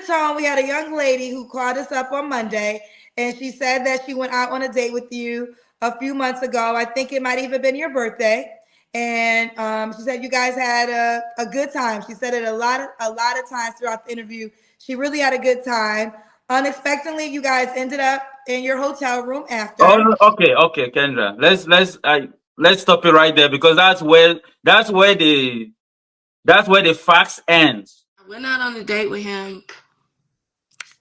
tone, we had a young lady who called us up on Monday, and she said that she went out on a date with you a few months ago. I think it might even been your birthday. And she said you guys had a good time. She said it a lot of times throughout the interview. She really had a good time. Unexpectedly, you guys ended up in your hotel room Oh, after. no, okay, okay, Kendra. Let's stop it right there because that's where the facts ends. I went out on a date with him.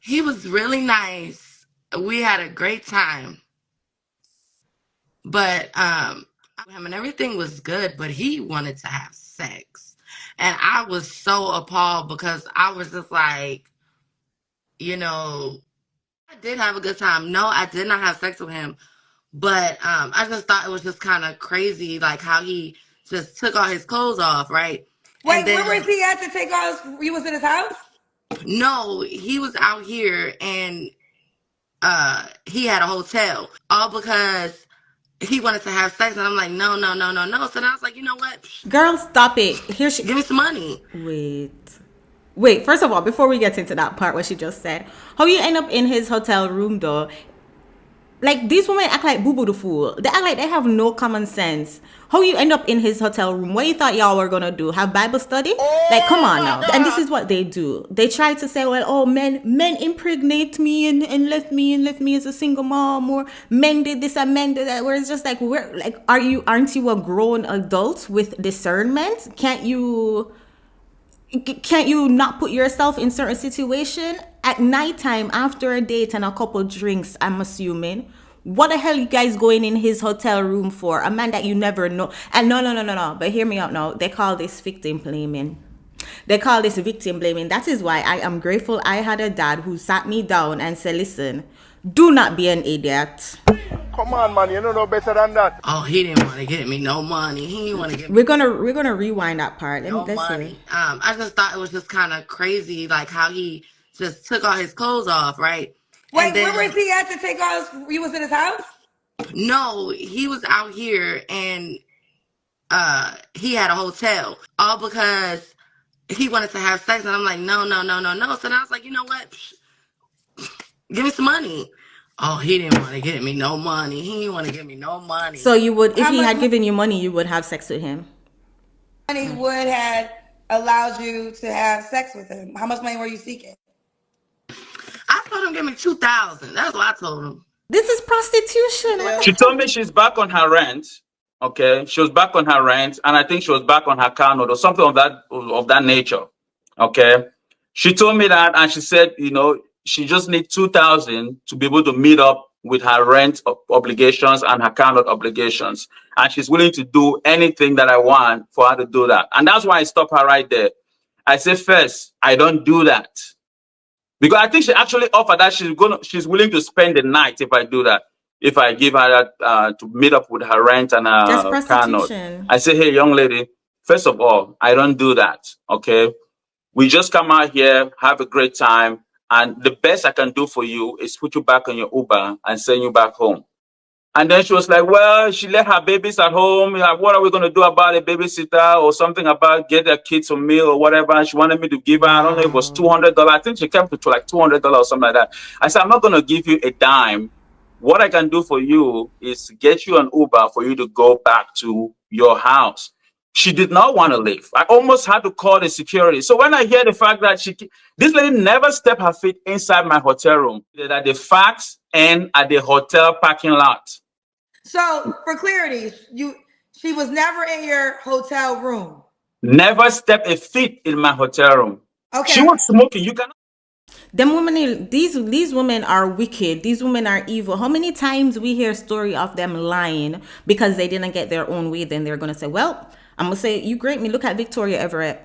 He was really nice. We had a great time. But him and everything was good, but he wanted to have sex. And I was so appalled because I was just like, you know, I did have a good time. No, I did not have sex with him. But I just thought it was just kind of crazy, like how he just took all his clothes off, right? Wait, And then where was he at to take all his? You was in his house? no, he was out here and he had a hotel all because he wanted to have sex, and I'm like, no, no, no, no, no. So then I was like, you know what? Girl, stop it. Here she. Give me some money. Wait. First of all, before we get into that part, what she just said, how you end up in his hotel room though? Like, these women act like Boo Boo the Fool. They act like they have no common sense. How you end up in his hotel room? What you thought y'all were gonna do? Have Bible study? Like, come on now. And this is what they do. They try to say, well, oh, men impregnate me and left me as a single mom, or men did this and men did that. Where it's just like, aren't you a grown adult with discernment? Can't you not put yourself in certain situation at nighttime after a date and a couple drinks? I'm assuming. What the hell you guys going in his hotel room for? A man that you never know. And no. But hear me out now. They call this victim blaming. That is why I am grateful I had a dad who sat me down and said, listen, do not be an idiot. Come on, man, you don't know better than that. Oh, he didn't want to get me no money. He didn't want to get me We're gonna rewind that part. no money. I just thought it was just kind of crazy, like how he just took all his clothes off, right? Wait, where was he at to take all his? You was in his house? No, he was out here and he had a hotel all because he wanted to have sex, and I'm like, no, no, no, no, no. So then I was like, you know what? Give me some money. Oh, he didn't want to get me no money. He didn't want to give me no money. So you would, if he had given you money, you would have sex with him? Money would have allowed you to have sex with him. How much money were you seeking? I told him give me $2,000. That's what I told him. This is prostitution. She told me she's back on her rent. Okay, she was back on her rent, and I think she was back on her car note or something of that nature. Okay, she told me that, and she said, she just needs 2,000 to be able to meet up with her rent obligations and her car note obligations, and she's willing to do anything that I want for her to do that. And that's why I stopped her right there. I said, first, I don't do that. Because I think she actually offered that she's willing to spend the night if I do that. If I give her that to meet up with her rent and her car note. I say, hey, young lady, first of all, I don't do that. Okay, we just come out here, have a great time, and the best I can do for you is put you back on your Uber and send you back home. And then she was like, well, she left her babies at home. What are we going to do about a babysitter or something about get their kids a meal or whatever? And she wanted me to give her, I don't know, it was $200. I think she came to like $200 or something like that. I said, I'm not going to give you a dime. What I can do for you is get you an Uber for you to go back to your house. She did not want to leave. I almost had to call the security. So when I hear the fact that this lady never stepped her feet inside my hotel room, that the facts end at the hotel parking lot. So for clarity, she was never in your hotel room. Never stepped a feet in my hotel room. Okay. She was smoking. You cannot. Them women, these women are wicked. These women are evil. How many times we hear story of them lying because they didn't get their own way? Then they're gonna say, "Well, I'm gonna say you great me. Look at Victoria Everett.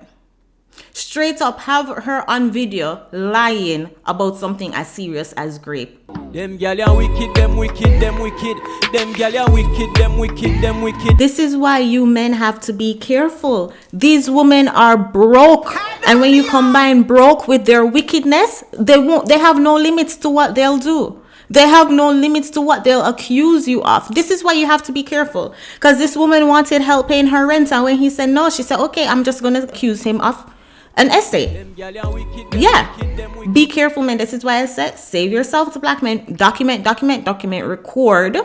Straight up, have her on video lying about something as serious as grape." Them gal are wicked, them wicked, them wicked. Them gal are wicked, them wicked, them wicked. This is why you men have to be careful. These women are broke. And when you combine broke with their wickedness, they have no limits to what they'll do. They have no limits to what they'll accuse you of. This is why you have to be careful. Because this woman wanted help paying her rent. And when he said no, she said, okay, I'm just going to accuse him of an essay. Them gal ya wicked, them Yeah. wicked, them wicked. Be careful, man. This is why I said save yourself to black men. Document, record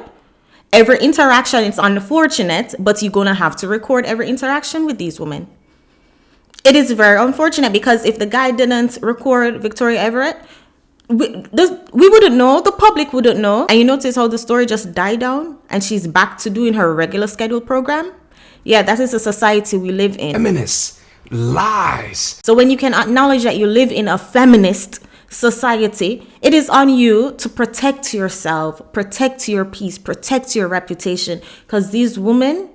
every interaction. It's unfortunate, but you're gonna have to record every interaction with these women. It is very unfortunate because if the guy didn't record Victoria Everett, we wouldn't know, the public wouldn't know. And you notice how the story just died down and she's back to doing her regular scheduled program. Yeah, that is a society we live in. Feminist lies. So when you can acknowledge that you live in a feminist society, it is on you to protect yourself, protect your peace, protect your reputation, because these women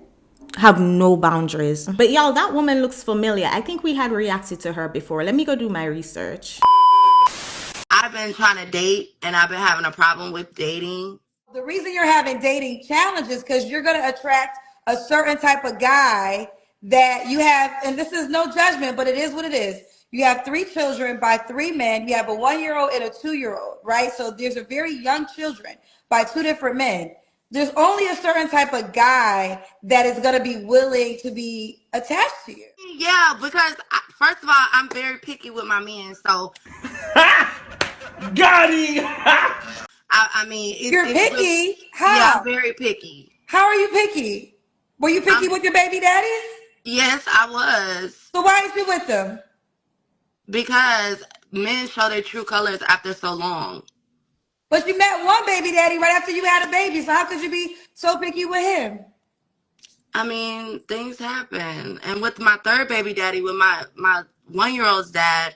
have no boundaries. But y'all, that woman looks familiar. I think we had reacted to her before. Let me go do my research. I've been trying to date and I've been having a problem with dating. The reason you're having dating challenges because you're going to attract a certain type of guy that you have, and this is no judgment, but it is what it is. You have 3 children by 3 men. You have a 1-year-old and a 2-year-old, right? So there's a very young children by 2 different men. There's only a certain type of guy that is going to be willing to be attached to you. Yeah, because first of all, I'm very picky with my men. So Got him. I mean, You're picky? Really, How? Yeah, I'm very picky. How are you picky? Were you picky with your baby daddies? Yes, I was. So why is you with them? Because men show their true colors after so long. But you met one baby daddy right after you had a baby. So how could you be so picky with him? I mean, things happen. And with my 3rd baby daddy, with my 1-year-old's dad,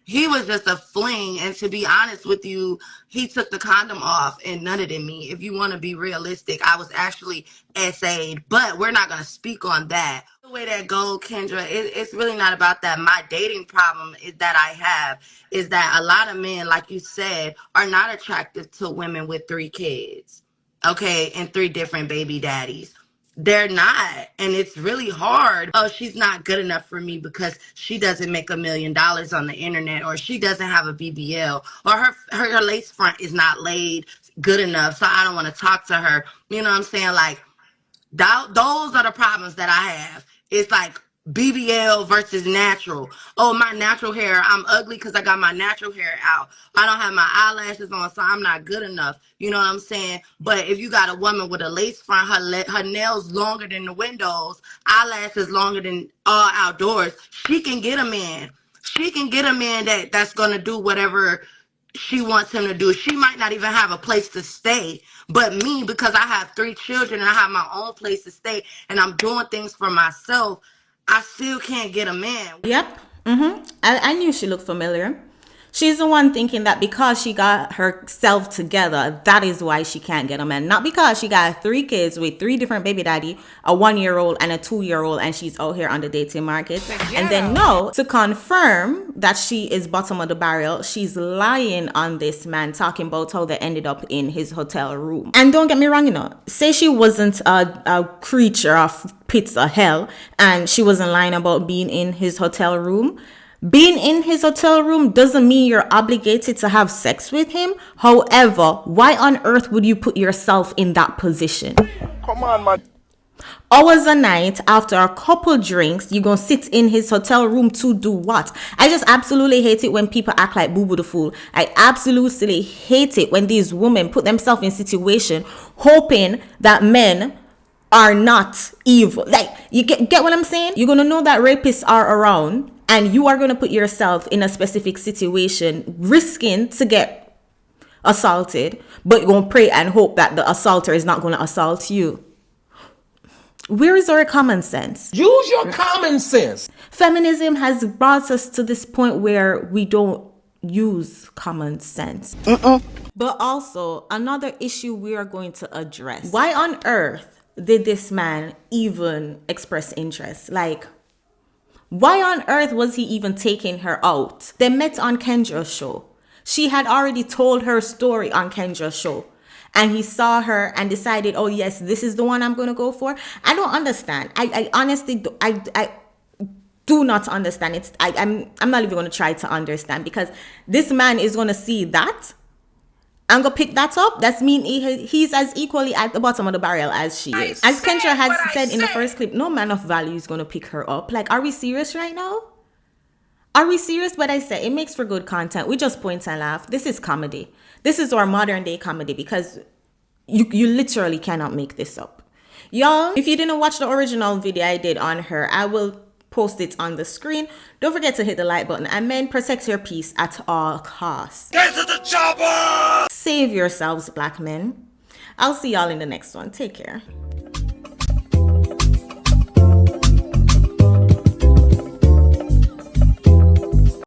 he was just a fling. And to be honest with you, he took the condom off and nutted in me. If you want to be realistic, I was actually SA'd, but we're not going to speak on that. The way that goes, Kendra, it's really not about that. My dating problem that I have is that a lot of men, like you said, are not attracted to women with 3 kids, okay, and 3 different baby daddies. They're not, and it's really hard. Oh, she's not good enough for me because she doesn't make $1 million on the internet, or she doesn't have a BBL, or her lace front is not laid good enough, so I don't want to talk to her. You know what I'm saying? Like, those are the problems that I have. It's like BBL versus natural. Oh, my natural hair, I'm ugly because I got my natural hair out. I don't have my eyelashes on, so I'm not good enough. You know what I'm saying? But if you got a woman with a lace front, her nails longer than the windows, eyelashes longer than all outdoors, she can get a man. She can get a man that's going to do whatever she wants him to do. She might not even have a place to stay, but me, because I have 3 children and I have my own place to stay and I'm doing things for myself, I still can't get a man. Yep. I knew she looked familiar. She's the one thinking that because she got herself together, that is why she can't get a man. Not because she got 3 kids with 3 different baby daddy, a 1-year-old and a 2-year-old, and she's out here on the dating market. And then no, to confirm that she is bottom of the barrel, she's lying on this man, talking about how they ended up in his hotel room. And don't get me wrong, say she wasn't a creature of pits of hell, and she wasn't lying about being in his hotel room. Being in his hotel room doesn't mean you're obligated to have sex with him. However, why on earth would you put yourself in that position? Come on, man. Hours a night after a couple drinks, you're gonna sit in his hotel room to do what? I just absolutely hate it when people act like Boo Boo the Fool. I absolutely hate it when these women put themselves in situation hoping that men are not evil. Like, you get what I'm saying? You're gonna know that rapists are around, and you are going to put yourself in a specific situation, risking to get assaulted, but you're going to pray and hope that the assaulter is not going to assault you. Where is our common sense? Use your common sense. Feminism has brought us to this point where we don't use common sense. But also, another issue we are going to address. Why on earth did this man even express interest? Like, why on earth was he even taking her out? They met on Kendra's show. She had already told her story on Kendra's show. And he saw her and decided, oh yes, this is the one I'm going to go for. I don't understand. I honestly, I do not understand. I'm not even going to try to understand, because this man is going to see that. I'm going to pick that up. That's mean he's as equally at the bottom of the barrel as she is. As Kendra has said in the first clip, no man of value is going to pick her up. Like, are we serious right now? Are we serious? But I say it makes for good content. We just point and laugh. This is comedy. This is our modern day comedy because you literally cannot make this up. Y'all, if you didn't watch the original video I did on her, I will post it on the screen. Don't forget to hit the like button. And men, protect your peace at all costs. Get to the chopper! Save yourselves, black men. I'll see y'all in the next one. Take care.